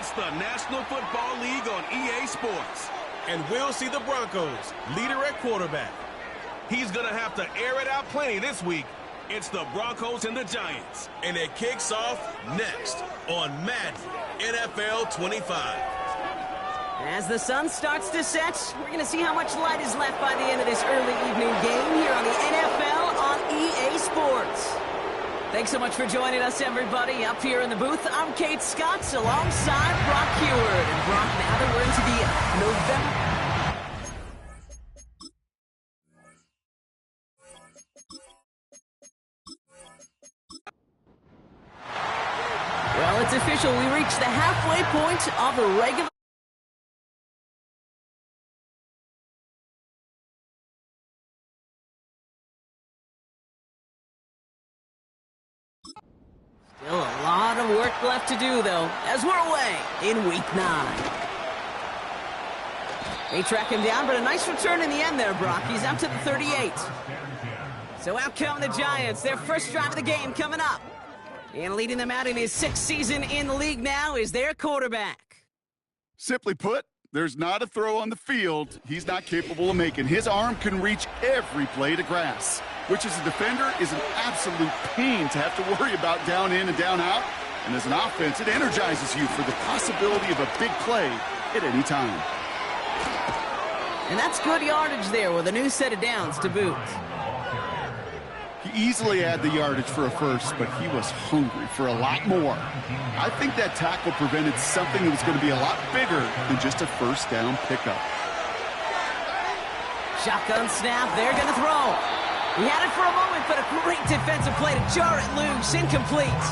It's the National Football League on EA Sports. And we'll see the Broncos, leader at quarterback. He's going to have to air it out plenty this week. It's the Broncos and the Giants. And it kicks off next on Madden NFL 25. As the sun starts to set, we're going to see how much light is left by the end of this early evening game here on the NFL on EA Sports. Thanks so much for joining us, everybody. Up here in the booth, I'm Kate Scott alongside Brock Heward. And Brock, now that we're into the November... Well, it's official. We reached the halfway point of the regular... Still a lot of work left to do, though, as we're away in Week 9. They track him down, but a nice return in the end there, Brock. He's up to the 38. So out come the Giants. Their first drive of the game coming up. And leading them out in his 6th season in the league now is their quarterback. Simply put, there's not a throw on the field he's not capable of making. His arm can reach every blade of grass, which as a defender is an absolute pain to have to worry about down in and down out. And as an offense, it energizes you for the possibility of a big play at any time. And that's good yardage there with a new set of downs to boot. He easily had the yardage for a first, but he was hungry for a lot more. I think that tackle prevented something that was going to be a lot bigger than just a first down pickup. Shotgun snap, they're going to throw. He had it for a moment, but a great defensive play to jar it loose, incomplete.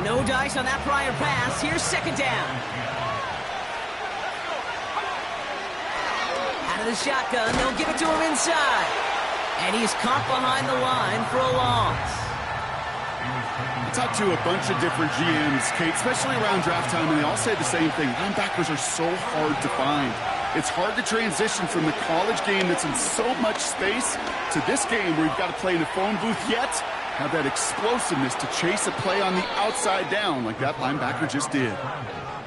No dice on that prior pass. Here's second down. Out of the shotgun, they'll give it to him inside. And he's caught behind the line for a loss. I talked to a bunch of different GMs, Kate, especially around draft time, and they all say the same thing. Linebackers are so hard to find. It's hard to transition from the college game that's in so much space to this game where you've got to play in a phone booth, yet have that explosiveness to chase a play on the outside down like that linebacker just did.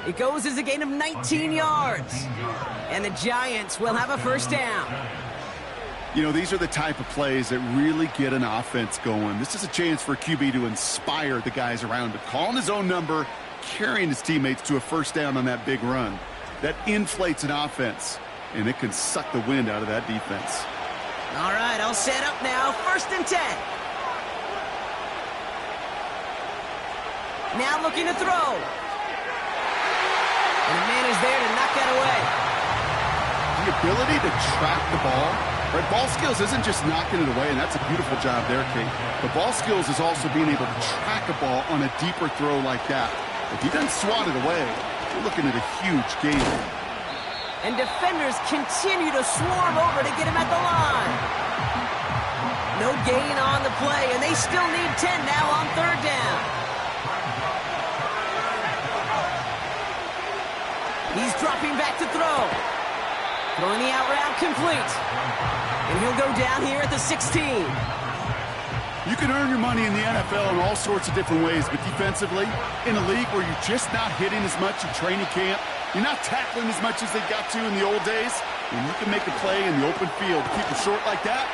It goes as a gain of 19 yards. And the Giants will have a first down. You know, these are the type of plays that really get an offense going. This is a chance for a QB to inspire the guys around him. Calling his own number, carrying his teammates to a first down on that big run. That inflates an offense, and it can suck the wind out of that defense. All right, I'll set up now. 1st and 10. Now looking to throw. And the man is there to knock that away. The ability to track the ball. Right, ball skills isn't just knocking it away, and that's a beautiful job there, Kate. But ball skills is also being able to track a ball on a deeper throw like that. If he doesn't swat it away, you're looking at a huge gain. And defenders continue to swarm over to get him at the line. No gain on the play, and they still need 10 now on 3rd down. He's dropping back to throw. Throwing the out route complete. And he'll go down here at the 16. You can earn your money in the NFL in all sorts of different ways, but defensively, in a league where you're just not hitting as much in training camp, you're not tackling as much as they got to in the old days, when you can make a play in the open field, keep it short like that,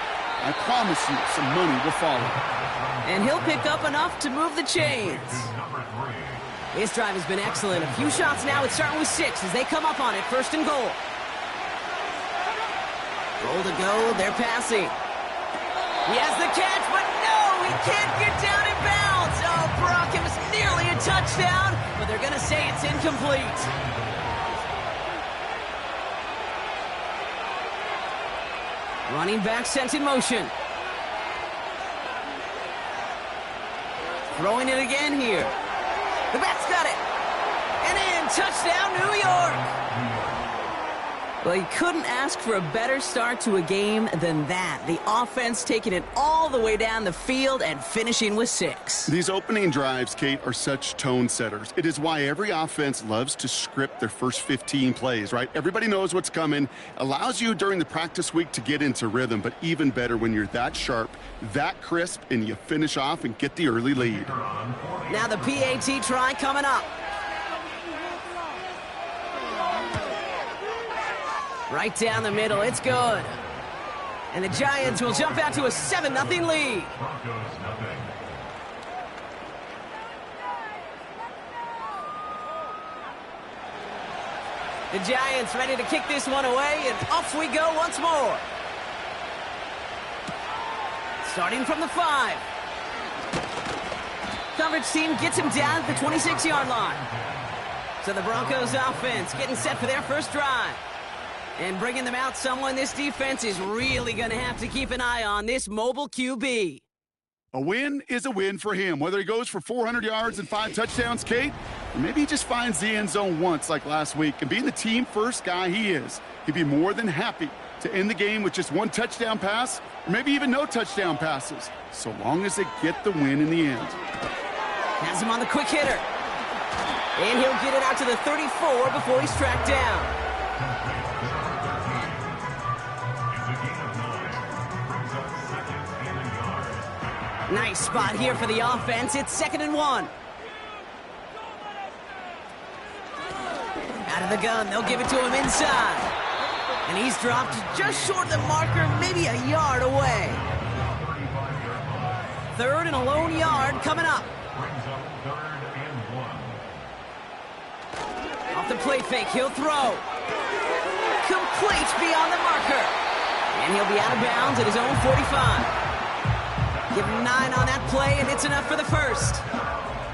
I promise you some money will follow. And he'll pick up enough to move the chains. This drive has been excellent. A few shots now. It's starting with 6 as they come up on it. 1st and goal. Goal to go, they're passing. He has the catch, but no, he can't get down in bounds. Oh, Brock, it was nearly a touchdown, but they're going to say it's incomplete. Running back sent in motion. Throwing it again here. The back's got it. And in, touchdown, New York. Well, you couldn't ask for a better start to a game than that. The offense taking it all the way down the field and finishing with 6. These opening drives, Kate, are such tone setters. It is why every offense loves to script their first 15 plays, right? Everybody knows what's coming. Allows you during the practice week to get into rhythm, but even better when you're that sharp, that crisp, and you finish off and get the early lead. Now the PAT try coming up. Right down the middle. It's good. And the Giants will jump out to a 7-0 lead. The Giants ready to kick this one away, and off we go once more. Starting from the 5. Coverage team gets him down at the 26-yard line. So the Broncos offense getting set for their first drive. And bringing them out someone this defense is really going to have to keep an eye on, this mobile QB. A win is a win for him, whether he goes for 400 yards and 5 touchdowns, Kate, or maybe he just finds the end zone once like last week. And being the team-first guy he is, he'd be more than happy to end the game with just 1 touchdown pass, or maybe even no touchdown passes, so long as they get the win in the end. Has him on the quick hitter. And he'll get it out to the 34 before he's tracked down. Nice spot here for the offense. It's 2nd and 1. Out of the gun, they'll give it to him inside. And he's dropped just short of the marker, maybe a yard away. 3rd and a lone yard coming up. Off the play fake, he'll throw. Complete beyond the marker. And he'll be out of bounds at his own 45. Give him 9 on that play, and it's enough for the first.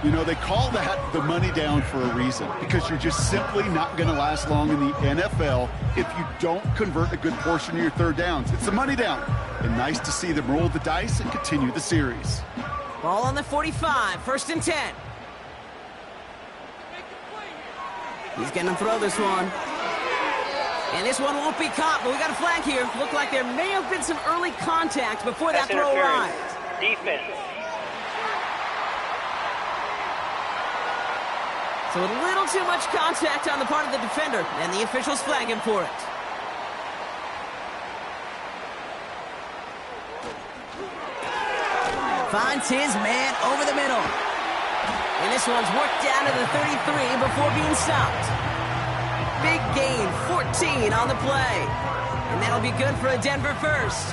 You know, they call that the money down for a reason, because you're just simply not going to last long in the NFL if you don't convert a good portion of your 3rd downs. It's the money down. And nice to see them roll the dice and continue the series. Ball on the 45, 1st and 10. He's going to throw this one. And this one won't be caught, but we got a flag here. Looked like there may have been some early contact before that throw arrived. Defense. So a little too much contact on the part of the defender, and the officials flag him for it. Finds his man over the middle. And this one's worked down to the 33 before being stopped. Big gain, 14 on the play. And that'll be good for a Denver first.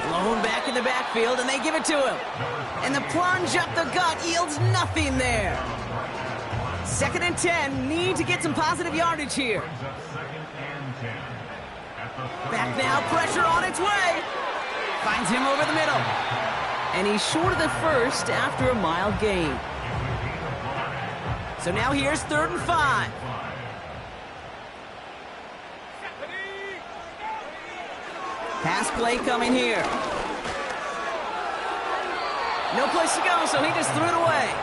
Blown back in the backfield, and they give it to him. And the plunge up the gut yields nothing there. 2nd and 10, need to get some positive yardage here. Back now, pressure on its way. Finds him over the middle. And he's short of the first after a mild gain. So now here's 3rd and 5. Pass play coming here. No place to go, so he just threw it away.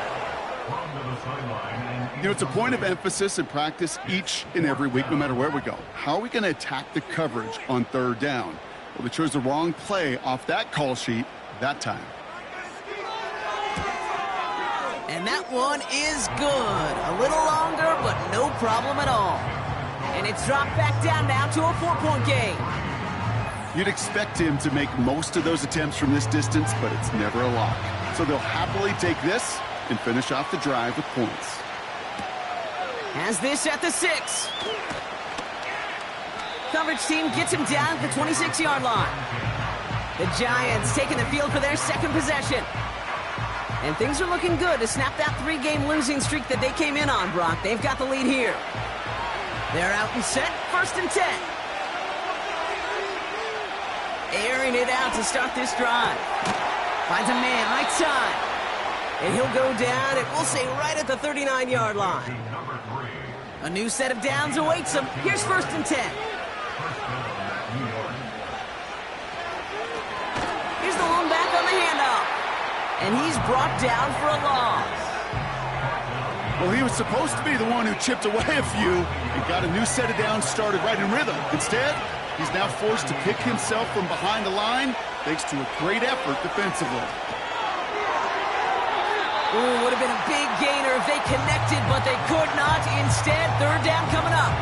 You know, it's a point of emphasis in practice each and every week, no matter where we go. How are we going to attack the coverage on 3rd down? Well, they chose the wrong play off that call sheet that time. And that one is good. A little longer, but no problem at all. And it's dropped back down now to a 4-point game. You'd expect him to make most of those attempts from this distance, but it's never a lock. So they'll happily take this and finish off the drive with points. Has this at the 6. Coverage team gets him down at the 26-yard line. The Giants taking the field for their 2nd possession. And things are looking good to snap that 3-game losing streak that they came in on, Brock. They've got the lead here. They're out and set, 1st and 10. Airing it out to start this drive. Finds a man right side. And he'll go down, and we'll say right at the 39-yard line. A new set of downs awaits him. Here's 1st and 10. Here's the lone back on the handoff. And he's brought down for a loss. Well, he was supposed to be the one who chipped away a few and got a new set of downs started right in rhythm. Instead, he's now forced to pick himself from behind the line thanks to a great effort defensively. Ooh, would have been a big gainer if they connected, but they could not. Instead, 3rd down coming up.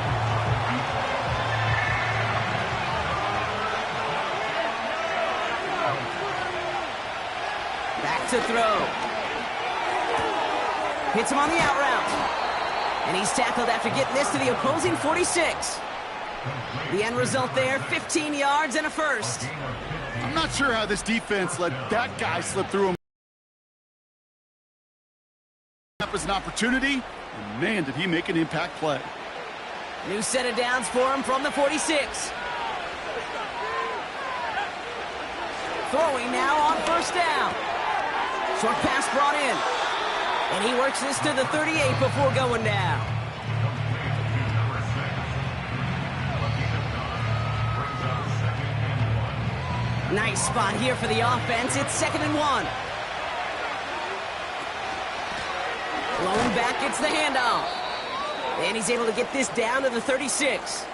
Back to throw. Hits him on the out route. And he's tackled after getting this to the opposing 46. The end result there, 15 yards and a first. I'm not sure how this defense let that guy slip through him. That was an opportunity, and man, did he make an impact play. New set of downs for him from the 46. Throwing now on first down. Short pass brought in. And he works this to the 38 before going down. Nice spot here for the offense. It's 2nd and 1. Blown back, gets the handoff. And he's able to get this down to the 36.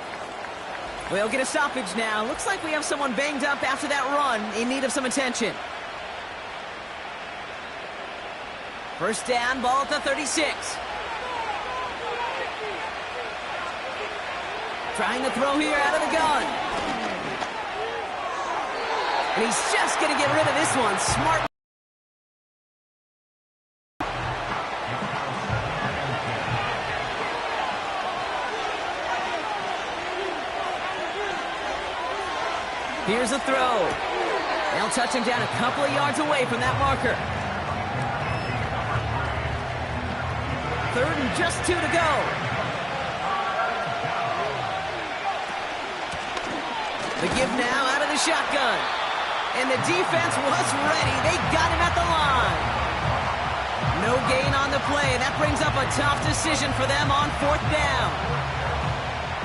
We'll get a stoppage now. Looks like we have someone banged up after that run, in need of some attention. First down, ball at the 36. Trying to throw here out of the gun. And he's just going to get rid of this one. Smart. Here's a throw. They'll touch him down a couple of yards away from that marker. 3rd and just 2 to go. The give now out of the shotgun. And the defense was ready. They got him at the line. No gain on the play. That brings up a tough decision for them on 4th down.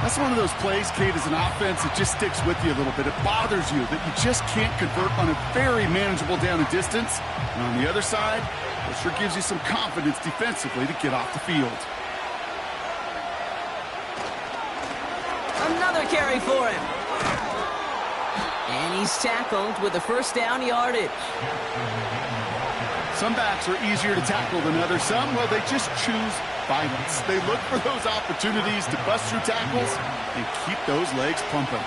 That's one of those plays, Kate, as an offense that just sticks with you a little bit. It bothers you that you just can't convert on a very manageable down and distance. And on the other side, it sure gives you some confidence defensively to get off the field. Another carry for him. And he's tackled with the first down yardage. Some backs are easier to tackle than others. Some, well, they just choose violence. They look for those opportunities to bust through tackles and keep those legs pumping.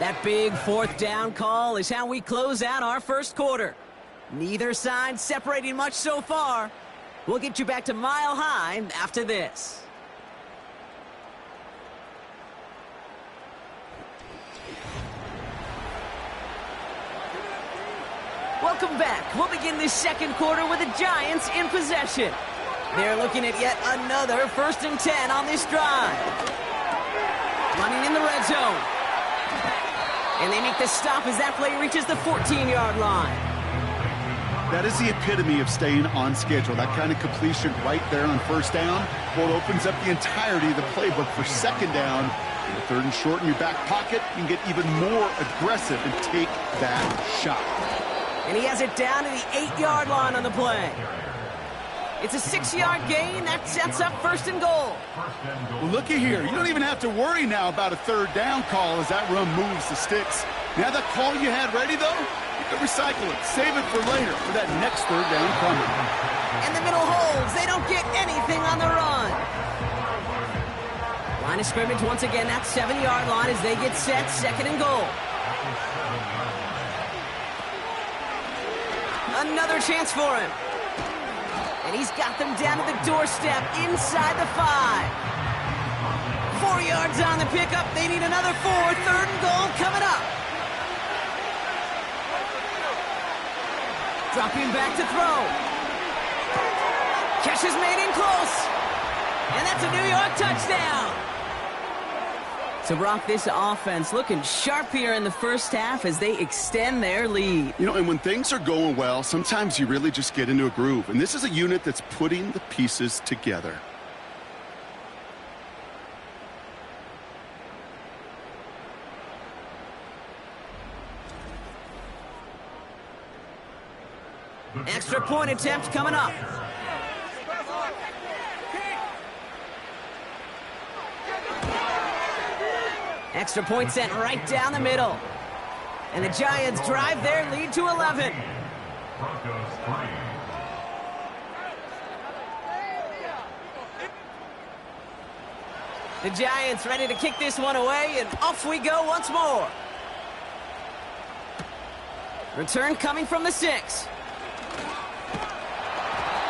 That big 4th down call is how we close out our first quarter. Neither side separating much so far. We'll get you back to Mile High after this. Welcome back. We'll begin this second quarter with the Giants in possession. They're looking at yet another 1st and 10 on this drive. Running in the red zone. And they make the stop as that play reaches the 14-yard line. That is the epitome of staying on schedule. That kind of completion right there on first down. Well, it opens up the entirety of the playbook for 2nd down. In the 3rd and short in your back pocket, you can get even more aggressive and take that shot. And he has it down to the 8-yard line on the play. It's a 6-yard gain. That sets up 1st and goal. Well, looky here. You don't even have to worry now about a 3rd down call as that run moves the sticks. Now that call you had ready, though, you can recycle it. Save it for later for that next 3rd down coming. And the middle holds. They don't get anything on the run. Line of scrimmage once again. That 7-yard line as they get set. 2nd and goal. Another chance for him. And he's got them down to the doorstep inside the 5. 4 yards on the pickup. They need another 4. 3rd and goal coming up. Dropping back to throw. Catch is made in close. And that's a New York touchdown. So, Brock, this offense looking sharp here in the first half as they extend their lead. You know, and when things are going well, sometimes you really just get into a groove. And this is a unit that's putting the pieces together. Extra point attempt coming up. Extra point sent right down the middle. And the Giants drive their lead to 11. The Giants ready to kick this one away, and off we go once more. Return coming from the 6.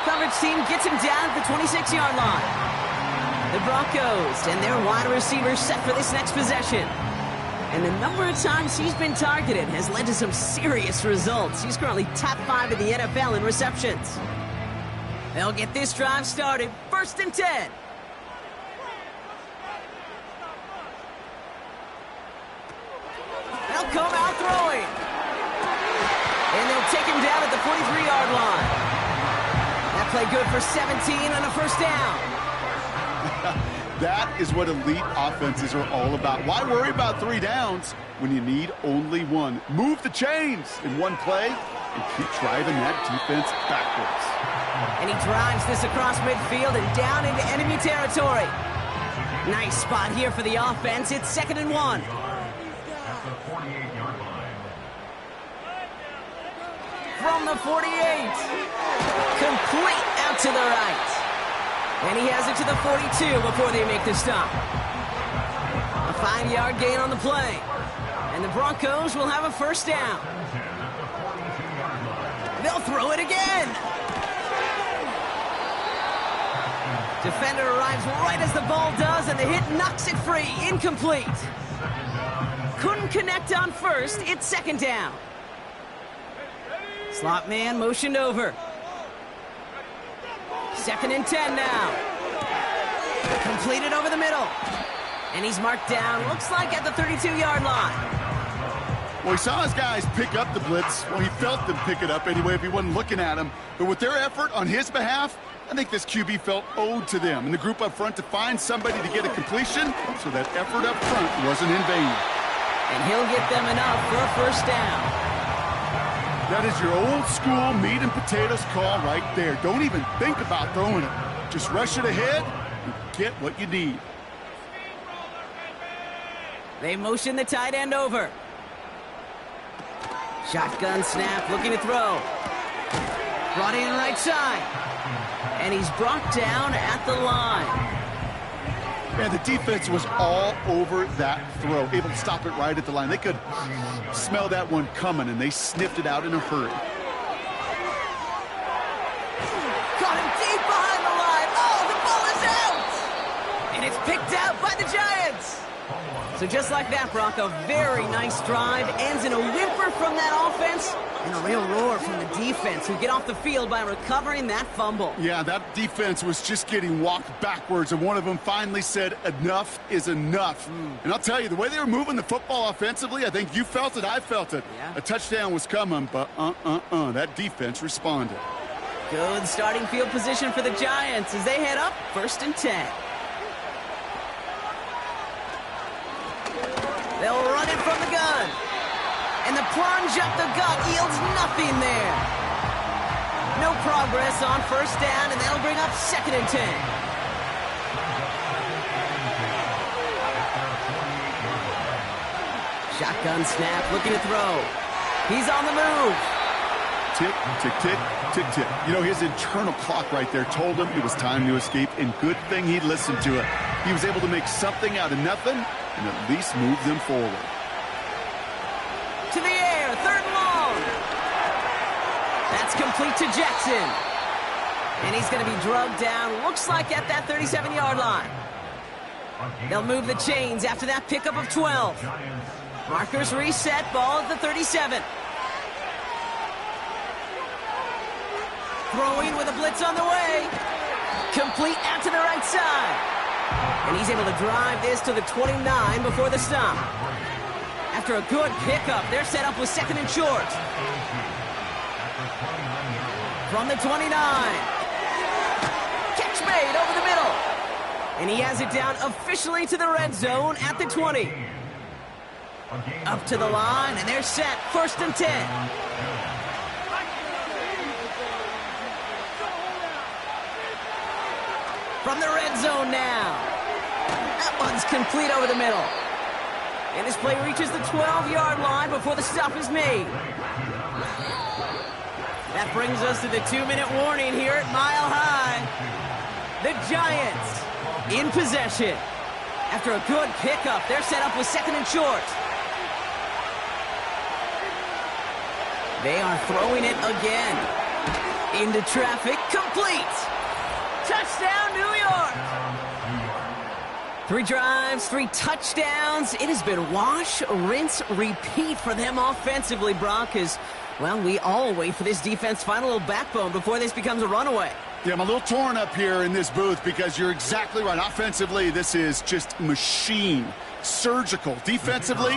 Coverage team gets him down at the 26-yard line. The Broncos and their wide receivers set for this next possession. And the number of times he's been targeted has led to some serious results. He's currently top 5 in the NFL in receptions. They'll get this drive started. 1st and 10. They'll come out throwing. And they'll take him down at the 43-yard line. That play good for 17 and a 1st down. That is what elite offenses are all about. Why worry about 3 downs when you need only 1? Move the chains in one play and keep driving that defense backwards. And he drives this across midfield and down into enemy territory. Nice spot here for the offense. It's 2nd and 1. From the 48. Complete out to the right. And he has it to the 42 before they make the stop. A 5-yard gain on the play. And the Broncos will have a 1st down. They'll throw it again. Defender arrives right as the ball does, and the hit knocks it free. Incomplete. Couldn't connect on 1st. It's 2nd down. Slot man motioned over. 2nd and 10 now. Completed over the middle. And he's marked down, looks like at the 32-yard line. Well, he saw his guys pick up the blitz. Well, he felt them pick it up anyway if he wasn't looking at him. But with their effort on his behalf, I think this QB felt owed to them and the group up front to find somebody to get a completion, so that effort up front wasn't in vain. And he'll get them enough for a 1st down. That is your old school meat and potatoes call right there. Don't even think about throwing it. Just rush it ahead and get what you need. They motion the tight end over. Shotgun snap, looking to throw. Brought in right side. And he's brought down at the line. Yeah, the defense was all over that throw, able to stop it right at the line. They could smell that one coming, and they sniffed it out in a hurry. Got him deep behind the line. Oh, the ball is out! And it's picked out by the Giants. So just like that, Brock, a very nice drive. Ends in a whimper from that offense and a real roar from the defense, who get off the field by recovering that fumble. Yeah, that defense was just getting walked backwards, and one of them finally said, enough is enough. And I'll tell you, the way they were moving the football offensively, I think you felt it, I felt it. Yeah. A touchdown was coming, but that defense responded. Good starting field position for the Giants as they head up 1st and 10. They'll run it from the gun. And the plunge up the gut yields nothing there. No progress on 1st down, and that'll bring up 2nd and 10. Shotgun snap, looking to throw. He's on the move. Tick, tick, tick, tick, tick. You know, his internal clock right there told him it was time to escape, and good thing he listened to it. He was able to make something out of nothing and at least move them forward. To the air, 3rd and long. That's complete to Jackson. And he's going to be drugged down, looks like at that 37-yard line. They'll move the chains after that pickup of 12. Markers reset, ball at the 37. Throwing with a blitz on the way. Complete out to the right side. And he's able to drive this to the 29 before the stop. After a good pickup, they're set up with 2nd and short. From the 29. Catch made over the middle. And he has it down officially to the red zone at the 20. Up to the line, and they're set. 1st and 10. From the red zone now. That one's complete over the middle. And this play reaches the 12-yard line before the stop is made. That brings us to the 2-minute warning here at Mile High. The Giants in possession. After a good pickup, they're set up with 2nd and short. They are throwing it again. Into traffic, complete. Touchdown, New York. 3 drives, 3 touchdowns. It has been wash, rinse, repeat for them offensively, Brock, as, well, we all wait for this defense to find a little backbone before this becomes a runaway. Yeah, I'm a little torn up here in this booth because you're exactly right. Offensively, this is just machine. Surgical. Defensively,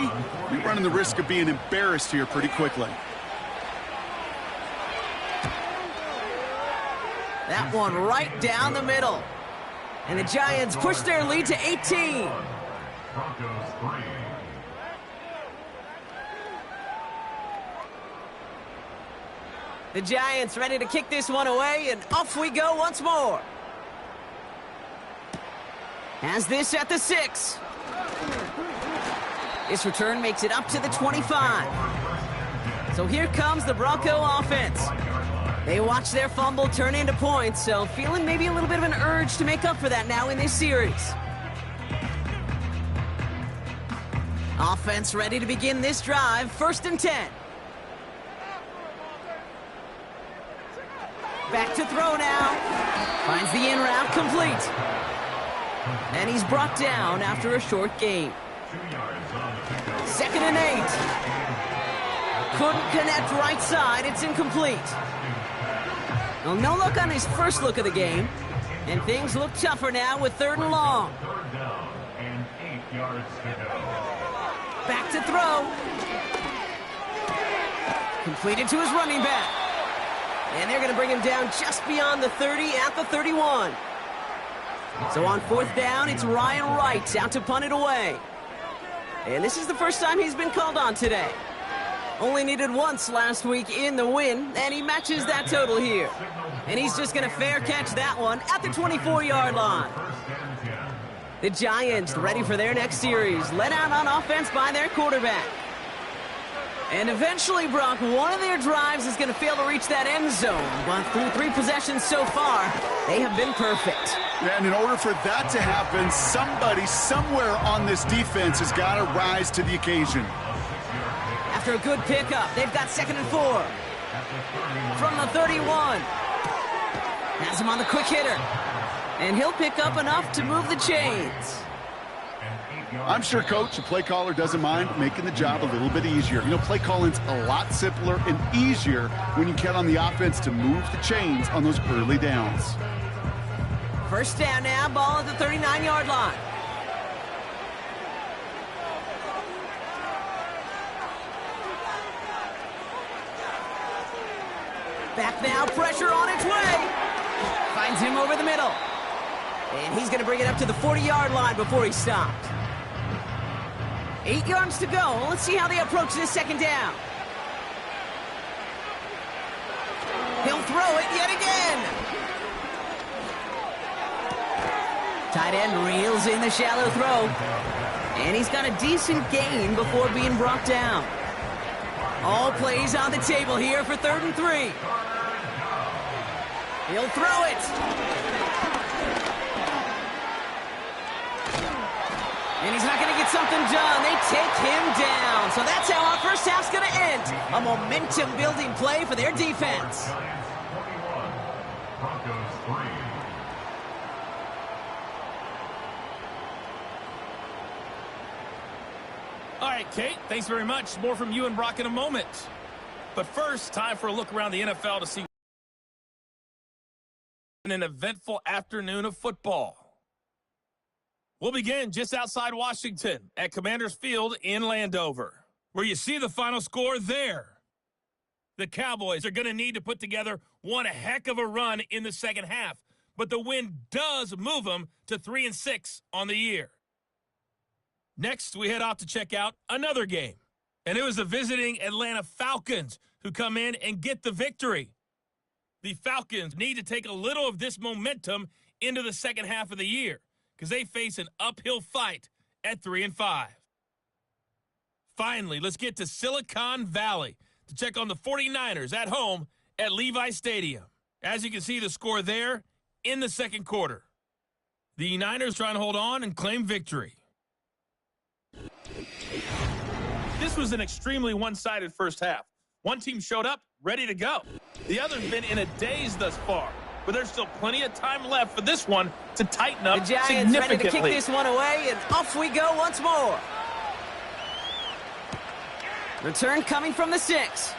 you're running the risk of being embarrassed here pretty quickly. That one right down the middle. And the Giants push their lead to 18. The Giants ready to kick this one away, and off we go once more. Has this at the 6. This return makes it up to the 25. So here comes the Bronco offense. They watch their fumble turn into points, so feeling maybe a little bit of an urge to make up for that now in this series. Offense ready to begin this drive, 1st and 10. Back to throw now. Finds the in route complete. And he's brought down after a short gain. 2nd and 8. Couldn't connect right side. It's incomplete. Well, no look on his first look of the game. And things look tougher now with 3rd and long. Back to throw. Completed to his running back. And they're going to bring him down just beyond the 30 at the 31. So on 4th down, it's Ryan Wright out to punt it away. And this is the first time he's been called on today. Only needed once last week in the win, and he matches that total here. And he's just going to fair catch that one at the 24-yard line. The Giants ready for their next series, led out on offense by their quarterback. And eventually, Brock, one of their drives is going to fail to reach that end zone. But through 3 possessions so far, they have been perfect. Yeah, and in order for that to happen, somebody somewhere on this defense has got to rise to the occasion. After a good pickup, they've got 2nd and 4. From the 31. Has him on the quick hitter. And he'll pick up enough to move the chains. I'm sure, Coach, the play caller doesn't mind making the job a little bit easier. You know, play calling's a lot simpler and easier when you count on the offense to move the chains on those early downs. 1st down now, ball at the 39-yard line. Back now, pressure on its way. Finds him over the middle. And he's going to bring it up to the 40-yard line before he stopped. 8 yards to go. Let's see how they approach this 2nd down. He'll throw it yet again. Tight end reels in the shallow throw. And he's got a decent gain before being brought down. All plays on the table here for 3rd and 3. He'll throw it. And he's not going to get something done. They take him down. So that's how our first half's going to end. A momentum-building play for their defense. All right, Kate, thanks very much. More from you and Brock in a moment. But first, time for a look around the NFL to see an eventful afternoon of football. We'll begin just outside Washington at Commanders Field in Landover, where you see the final score there. The Cowboys are going to need to put together one heck of a run in the 2nd half, but the win does move them to 3-6 on the year. Next, we head off to check out another game, and it was the visiting Atlanta Falcons who come in and get the victory. The Falcons need to take a little of this momentum into the 2nd half of the year, because they face an uphill fight at 3-5. Finally, let's get to Silicon Valley to check on the 49ers at home at Levi Stadium. As you can see, the score there in the 2nd quarter. The Niners trying to hold on and claim victory. This was an extremely one-sided first half. One team showed up, ready to go. The other's been in a daze thus far, but there's still plenty of time left for this one to tighten up the Giants significantly. ready to kick this one away, and off we go once more. Return coming from the 6.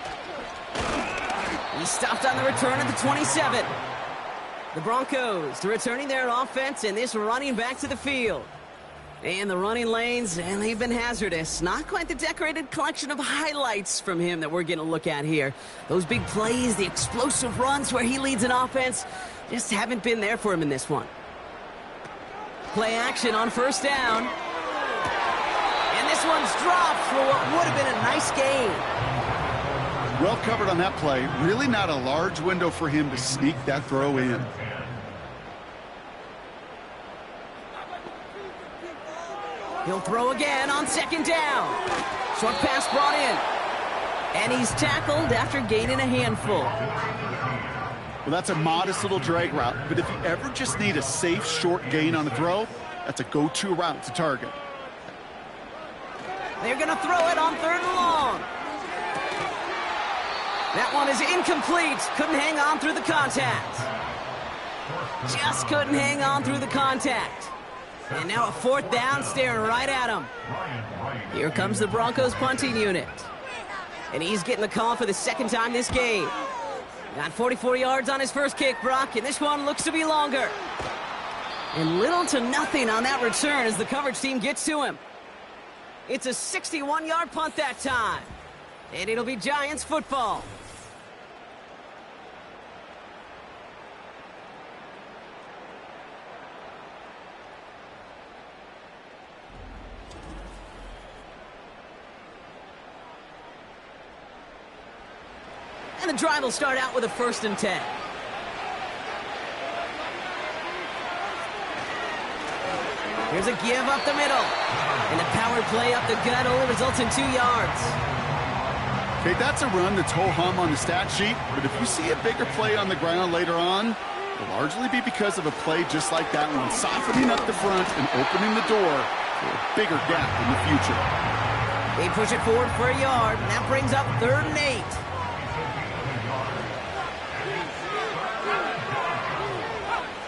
He stopped on the return at the 27. The Broncos returning their offense, and this running back to the field. And the running lanes, and they've been hazardous. Not quite the decorated collection of highlights from him that we're going to look at here. Those big plays, the explosive runs where he leads an offense, just haven't been there for him in this one. Play action on first down. And this one's dropped for what would have been a nice gain. Well covered on that play. Really not a large window for him to sneak that throw in. He'll throw again on second down. Short pass brought in. And he's tackled after gaining a handful. Well, that's a modest little drag route, but if you ever just need a safe, short gain on a throw, that's a go-to route to target. They're going to throw it on third and long. That one is incomplete. Couldn't hang on through the contact. Just couldn't hang on through the contact. And now a fourth down staring right at him. Here comes the Broncos punting unit. And he's getting the call for the second time this game. Got 44 yards on his first kick, Brock, and this one looks to be longer. And little to nothing on that return as the coverage team gets to him. It's a 61-yard punt that time. And it'll be Giants football. And the drive will start out with a 1st and 10. Here's a give up the middle. And a power play up the gut only results in 2 yards. Okay, that's a run that's ho-hum on the stat sheet, but if you see a bigger play on the ground later on, it'll largely be because of a play just like that one, softening up the front and opening the door for a bigger gap in the future. They push it forward for a yard, and that brings up 3rd and 8.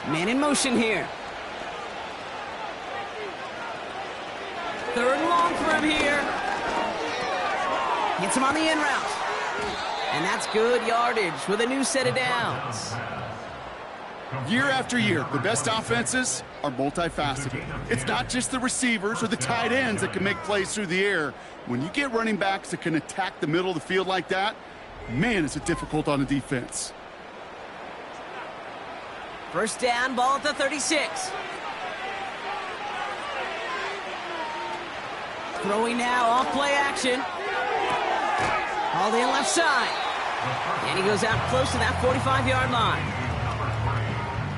Man in motion here. 3rd and long for him here. Gets him on the in route. And that's good yardage with a new set of downs. Year after year, the best offenses are multifaceted. It's not just the receivers or the tight ends that can make plays through the air. When you get running backs that can attack the middle of the field like that, man, is it difficult on the defense. First down, ball at the 36. Throwing now, off play action. All in left side. And he goes out close to that 45-yard line.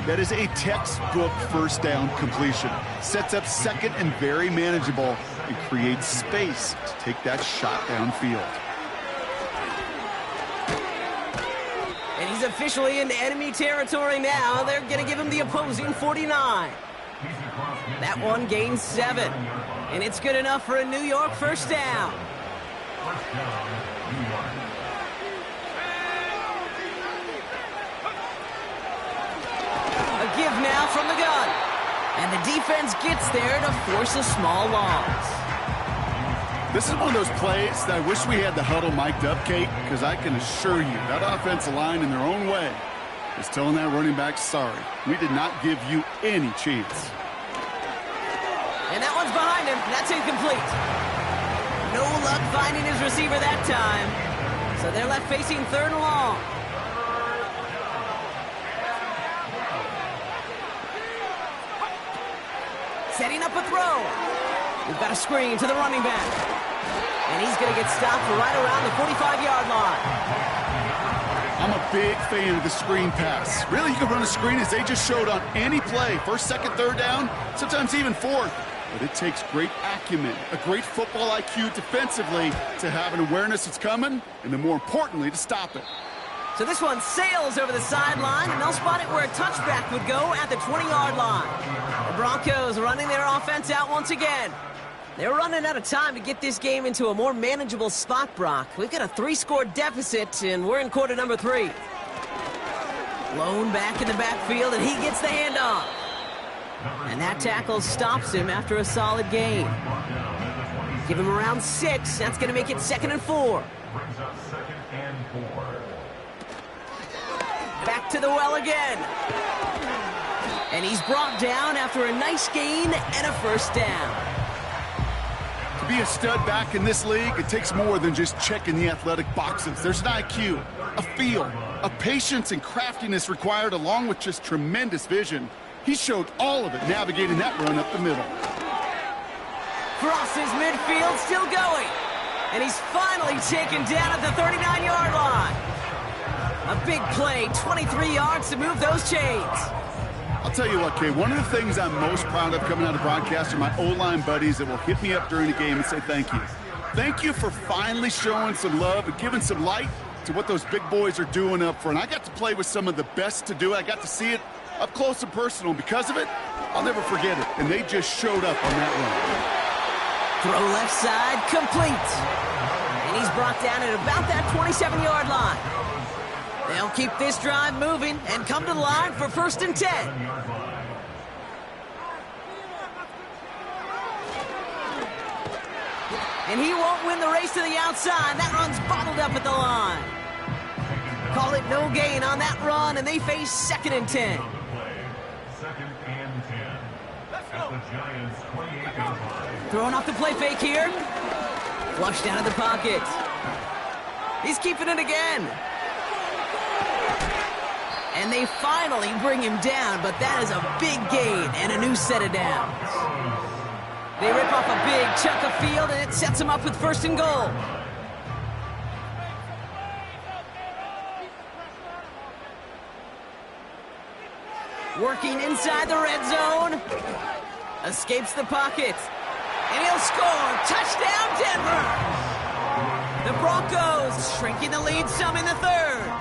That is a textbook first down completion. Sets up second and very manageable and creates space to take that shot downfield. And he's officially into enemy territory now. They're going to give him the opposing 49. That one gains 7. And it's good enough for a New York first down. A give now from the gun. And the defense gets there to force a small loss. This is one of those plays that I wish we had the huddle mic'd up, Kate, because I can assure you that offensive line in their own way is telling that running back, sorry, we did not give you any chance. And that one's behind him. That's incomplete. No luck finding his receiver that time. So they're left facing 3rd and long. Setting up a throw. We've got a screen to the running back. And he's going to get stopped right around the 45-yard line. I'm a big fan of the screen pass. Really, you can run a screen as they just showed on any play. 1st, 2nd, 3rd down, sometimes even 4th. But it takes great acumen, a great football IQ defensively to have an awareness it's coming, and then more importantly, to stop it. So this one sails over the sideline, and they'll spot it where a touchback would go at the 20-yard line. The Broncos running their offense out once again. They're running out of time to get this game into a more manageable spot, Brock. We've got a 3-score deficit, and we're in quarter number 3. Lone back in the backfield, and he gets the handoff. And that tackle stops him after a solid gain. Give him around 6. That's going to make it 2nd and 4. Back to the well again. And he's brought down after a nice gain and a first down. To be a stud back in this league, it takes more than just checking the athletic boxes. There's an IQ, a feel, a patience and craftiness required along with just tremendous vision. He showed all of it navigating that run up the middle. Crosses midfield, still going. And he's finally taken down at the 39-yard line. A big play, 23 yards to move those chains. I'll tell you what, Kay, one of the things I'm most proud of coming out of broadcast are my O-line buddies that will hit me up during the game and say thank you. Thank you for finally showing some love and giving some light to what those big boys are doing up front. I got to play with some of the best to do it. I got to see it up close and personal. Because of it, I'll never forget it. And they just showed up on that run. Throw left side, complete. And he's brought down at about that 27-yard line. They'll keep this drive moving and come to the line for 1st and 10. And he won't win the race to the outside. That run's bottled up at the line. Call it no gain on that run, and they face 2nd and 10. Throwing off the play fake here. Flushed out of the pocket. He's keeping it again. And they finally bring him down, but that is a big gain and a new set of downs. They rip off a big chunk of field, and it sets him up with 1st and goal. Working inside the red zone. Escapes the pocket. And he'll score. Touchdown, Denver! The Broncos shrinking the lead some in the 3rd.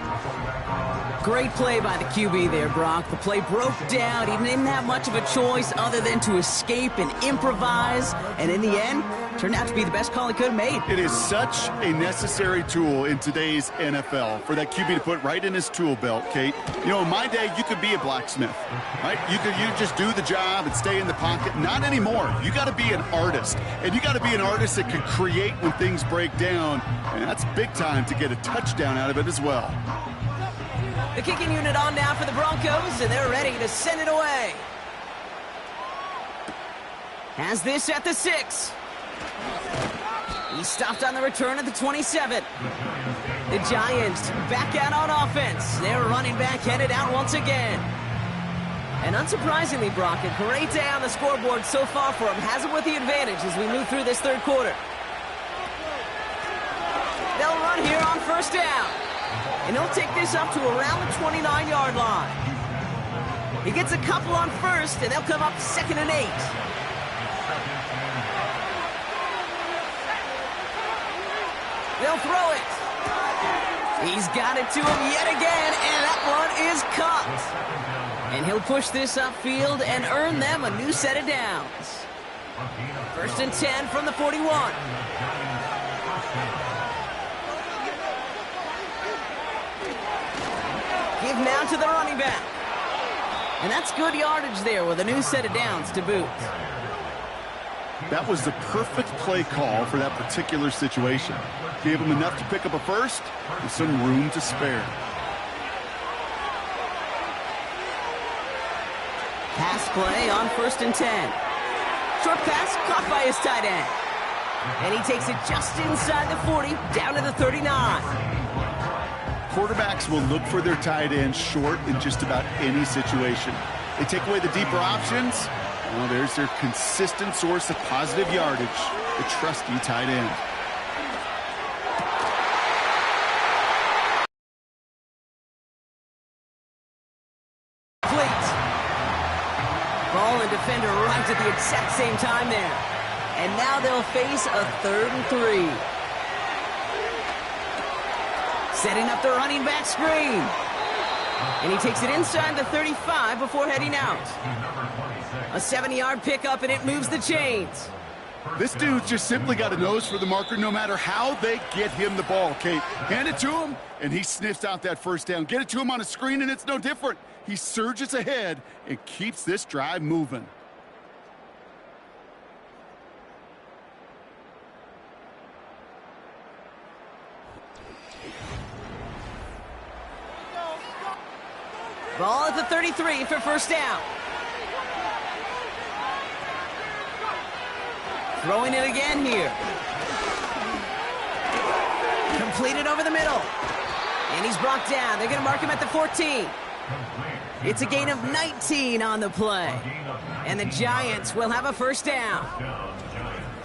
Great play by the QB there, Brock. The play broke down. He didn't have much of a choice other than to escape and improvise. And in the end, turned out to be the best call he could have made. It is such a necessary tool in today's NFL for that QB to put right in his tool belt, Kate. You know, in my day, you could be a blacksmith, right? You just do the job and stay in the pocket. Not anymore. You got to be an artist. And you got to be an artist that can create when things break down. And that's big time to get a touchdown out of it as well. The kicking unit on now for the Broncos, and they're ready to send it away. Has this at the 6. He stopped on the return at the 27. The Giants back out on offense. Their running back headed out once again. And unsurprisingly, Brock, a great day on the scoreboard so far for him. Has him with the advantage as we move through this 3rd quarter. They'll run here on 1st down. And he'll take this up to around the 29-yard line. He gets a couple on 1st, and they'll come up 2nd and 8. They'll throw it. He's got it to him yet again, and that one is caught. And he'll push this upfield and earn them a new set of downs. 1st and 10 from the 41. Give now to the running back. And that's good yardage there with a new set of downs to boot. That was the perfect play call for that particular situation. Gave him enough to pick up a 1st with some room to spare. Pass play on 1st and 10. Short pass caught by his tight end. And he takes it just inside the 40, down to the 39. Quarterbacks will look for their tight end short in just about any situation. They take away the deeper options. Well, there's their consistent source of positive yardage, the trusty tight end. Complete. Ball and defender right at the exact same time there. And now they'll face a 3rd and 3. Setting up the running back screen. And he takes it inside the 35 before heading out. A 70-yard pickup, and it moves the chains. This dude's just simply got a nose for the marker no matter how they get him the ball, Kate. Hand it to him, and he sniffs out that first down. Get it to him on a screen, and it's no different. He surges ahead and keeps this drive moving. Ball at the 33 for first down. Throwing it again here. Completed over the middle. And he's brought down. They're going to mark him at the 14. It's a gain of 19 on the play. And the Giants will have a first down.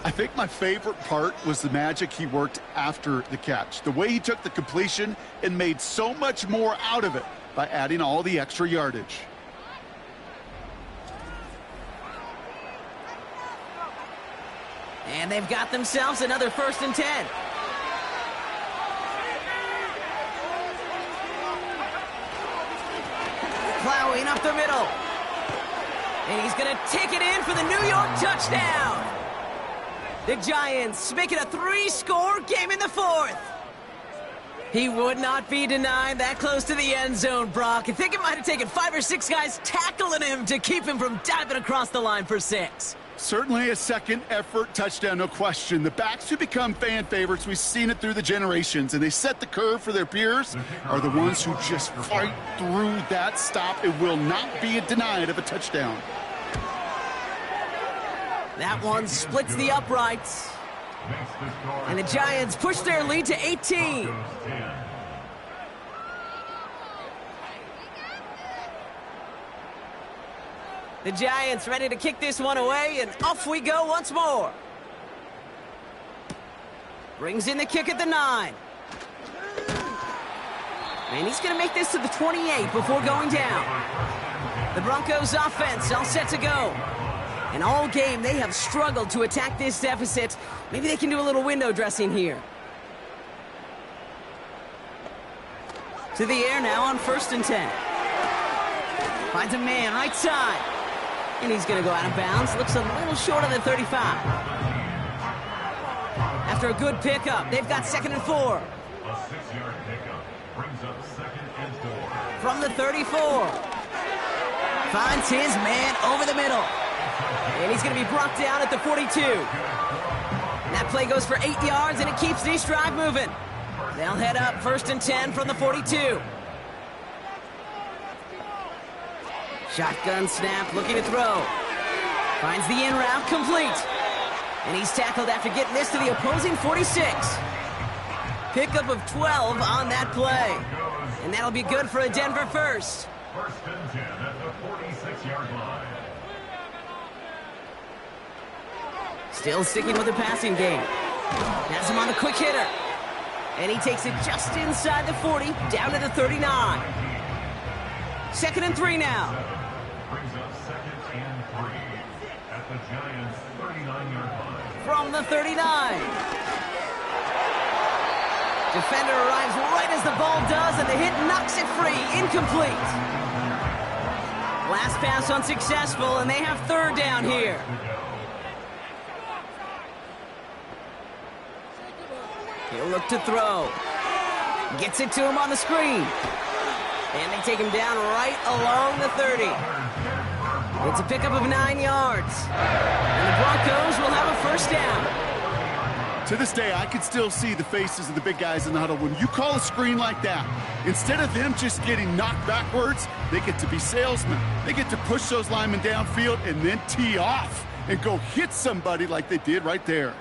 I think my favorite part was the magic he worked after the catch. The way he took the completion and made so much more out of it by adding all the extra yardage. And they've got themselves another 1st and 10. Plowing up the middle. And he's going to take it in for the New York touchdown. The Giants make it a 3-score game in the 4th. He would not be denied that close to the end zone, Brock. I think it might have taken 5 or 6 guys tackling him to keep him from diving across the line for 6. Certainly a second effort touchdown, no question. The backs who become fan favorites, we've seen it through the generations, and they set the curve for their peers, are the ones who just fight through that stop and will not be denied of a touchdown. That one splits the uprights. And the Giants push their lead to 18. The Giants ready to kick this one away, and off we go once more. Brings in the kick at the 9. And he's going to make this to the 28 before going down. The Broncos offense all set to go. And all game, they have struggled to attack this deficit. Maybe they can do a little window dressing here. To the air now on 1st and 10. Finds a man right side. And he's going to go out of bounds. Looks a little short of the 35. After a good pickup, they've got 2nd and 4. A 6-yard pickup brings up 2nd and 4. From the 34. Finds his man over the middle. And he's going to be brought down at the 42. That play goes for 8 yards, and it keeps this drive moving. They'll head up 1st and 10 from the 42. Shotgun snap, looking to throw. Finds the in route, complete. And he's tackled after getting this to the opposing 46. Pickup of 12 on that play. And that'll be good for a Denver first. 1st and 10 at the 46-yard line. Still sticking with the passing game. Has him on the quick hitter. And he takes it just inside the 40, down to the 39. 2nd and 3 now. Brings up 2nd and 3 at the Giants' 39-yard line. From the 39. Defender arrives right as the ball does, and the hit knocks it free. Incomplete. Last pass unsuccessful, and they have 3rd down here. He'll look to throw. Gets it to him on the screen. And they take him down right along the 30. It's a pickup of 9 yards. And the Broncos will have a 1st down. To this day, I can still see the faces of the big guys in the huddle. When you call a screen like that, instead of them just getting knocked backwards, they get to be salesmen. They get to push those linemen downfield and then tee off and go hit somebody like they did right there.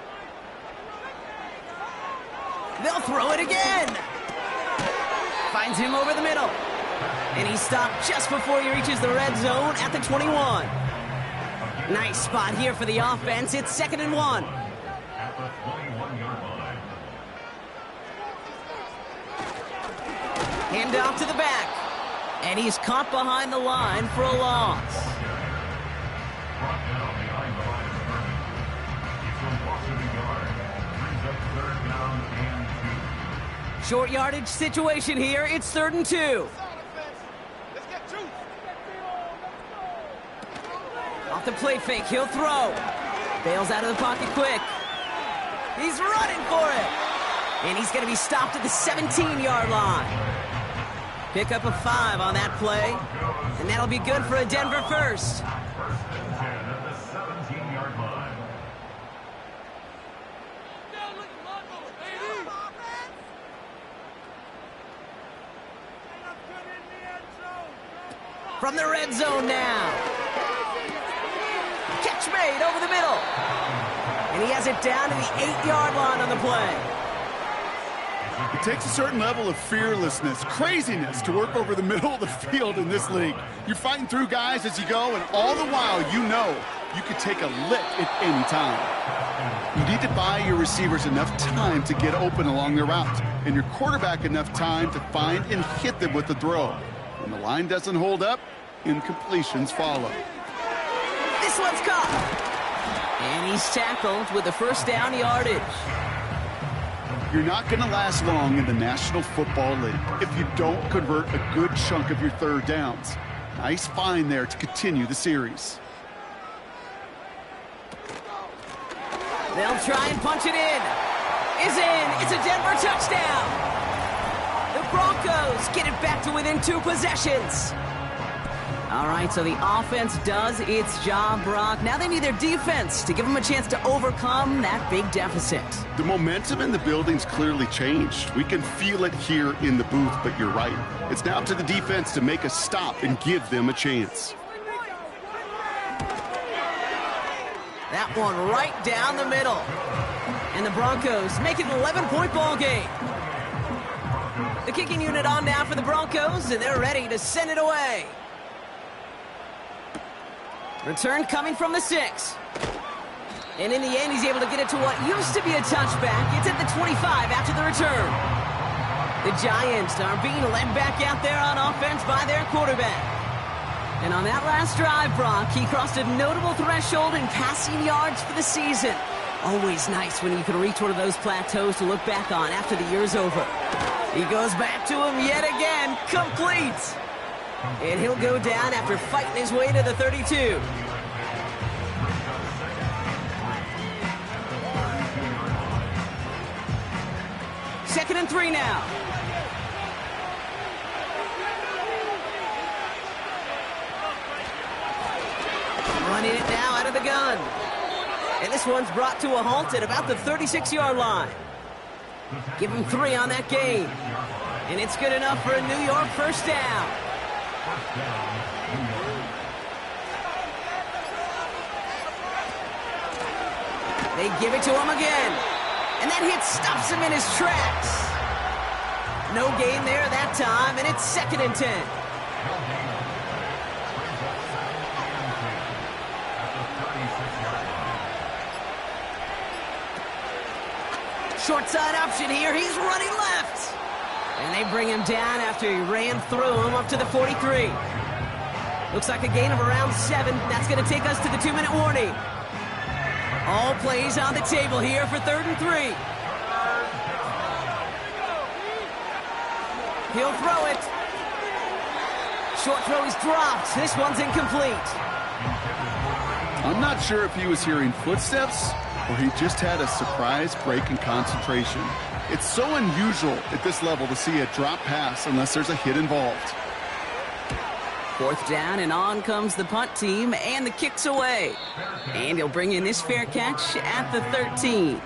They'll throw it again. Finds him over the middle. And he's stopped just before he reaches the red zone at the 21. Nice spot here for the offense. It's 2nd and 1. At the 21-yard line. Hand off to the back. And he's caught behind the line for a loss. Brought down behind the line of scrimmage. It's a loss of a yard. Brings up 3rd down and 2. Short yardage situation here. It's 3rd and 2. Off the play fake, he'll throw. Bails out of the pocket quick. He's running for it. And he's going to be stopped at the 17-yard line. Pick up a 5 on that play. And that'll be good for a Denver first. First and 10 at the 17-yard line. From the red zone now. Catch made over the middle. And he has it down to the 8-yard line on the play. It takes a certain level of fearlessness, craziness to work over the middle of the field in this league. You're fighting through guys as you go, and all the while you know you could take a lick at any time. You need to buy your receivers enough time to get open along their route, and your quarterback enough time to find and hit them with the throw. When the line doesn't hold up, incompletions follow. This one's caught. And he's tackled with the first down yardage. You're not going to last long in the National Football League if you don't convert a good chunk of your third downs. Nice find there to continue the series. They'll try and punch it in. Is in. It's a Denver touchdown. The Broncos get it back to within 2 possessions. All right, so the offense does its job, Brock. Now they need their defense to give them a chance to overcome that big deficit. The momentum in the building's clearly changed. We can feel it here in the booth, but you're right. It's now up to the defense to make a stop and give them a chance. That one right down the middle. And the Broncos make it an 11-point ball game. The kicking unit on now for the Broncos, and they're ready to send it away. Return coming from the 6. And in the end, he's able to get it to what used to be a touchback. It's at the 25 after the return. The Giants are being led back out there on offense by their quarterback. And on that last drive, Brock, he crossed a notable threshold in passing yards for the season. Always nice when you can reach one of those plateaus to look back on after the year's over. He goes back to him yet again, complete. And he'll go down after fighting his way to the 32. Second and 3 now. Running it now out of the gun. And this one's brought to a halt at about the 36-yard line. Give him 3 on that game. And it's good enough for a New York first down. They give it to him again. And that hit stops him in his tracks. No gain there that time, and it's second and 10. Short side option here. He's running left. And they bring him down after he ran through him up to the 43. Looks like a gain of around 7. That's going to take us to the 2-minute warning. All plays on the table here for 3rd and 3. He'll throw it. Short throw is dropped. This one's incomplete. I'm not sure if he was hearing footsteps or he just had a surprise break in concentration. It's so unusual at this level to see a drop pass unless there's a hit involved. 4th down, and on comes the punt team, and the kick's away. And he'll bring in this fair catch at the 13.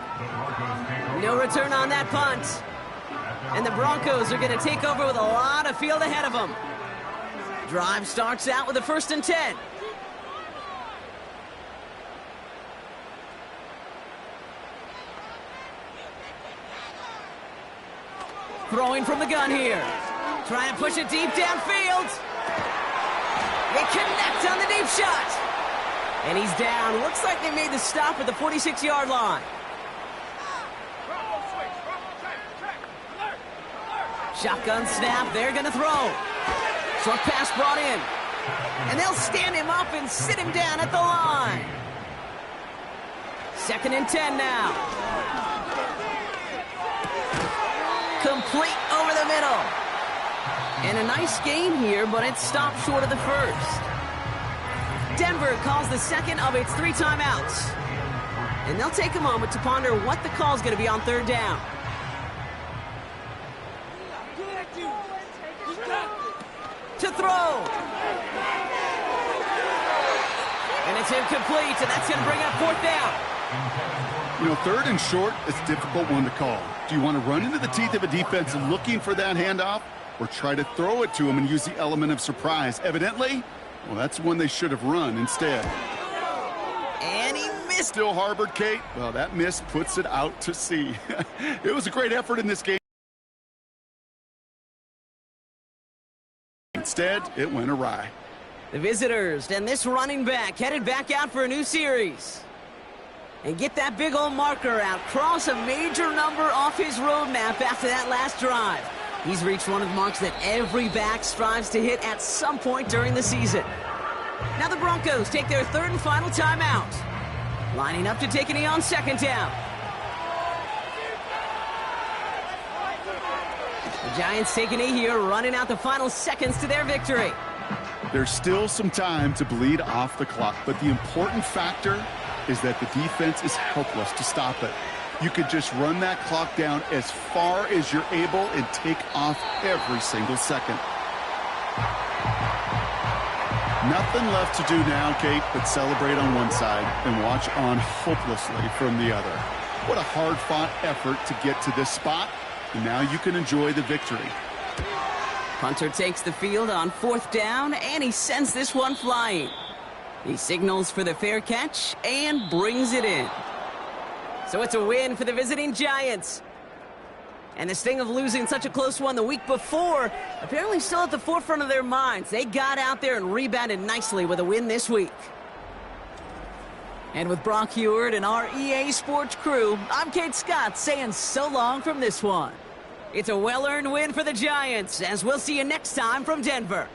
No return on that punt. And the Broncos are going to take over with a lot of field ahead of them. Drive starts out with a 1st and 10. Throwing from the gun here. Trying to push it deep downfield. They connect on the deep shot. And he's down. Looks like they made the stop at the 46-yard line. Shotgun snap. They're going to throw. Short pass brought in. And they'll stand him up and sit him down at the line. 2nd and 10 now. Complete over the middle. And a nice gain here, but it stopped short of the first. Denver calls the second of its 3 timeouts. And they'll take a moment to ponder what the call's going to be on third down. To throw. And it's incomplete, and that's going to bring up fourth down. You know, third and short is a difficult one to call. Do you want to run into the teeth of a defense looking for that handoff, or try to throw it to them and use the element of surprise? Evidently, well, that's one they should have run instead. And he missed. Still harbored, Kate. Well, that miss puts it out to sea. It was a great effort in this game. Instead, it went awry. The visitors and this running back headed back out for a new series. And get that big old marker out. Cross a major number off his roadmap after that last drive. He's reached one of the marks that every back strives to hit at some point during the season. Now the Broncos take their third and final timeout. Lining up to take a knee on second down. The Giants take a knee here, running out the final seconds to their victory. There's still some time to bleed off the clock, but the important factor is that the defense is helpless to stop it. You could just run that clock down as far as you're able and take off every single second. Nothing left to do now, Kate, but celebrate on one side and watch on hopelessly from the other. What a hard-fought effort to get to this spot, and now you can enjoy the victory. Punter takes the field on fourth down, and he sends this one flying. He signals for the fair catch and brings it in. So it's a win for the visiting Giants. And the sting of losing such a close one the week before, apparently still at the forefront of their minds. They got out there and rebounded nicely with a win this week. And with Brock Huard and our EA Sports crew, I'm Kate Scott saying so long from this one. It's a well-earned win for the Giants, as we'll see you next time from Denver.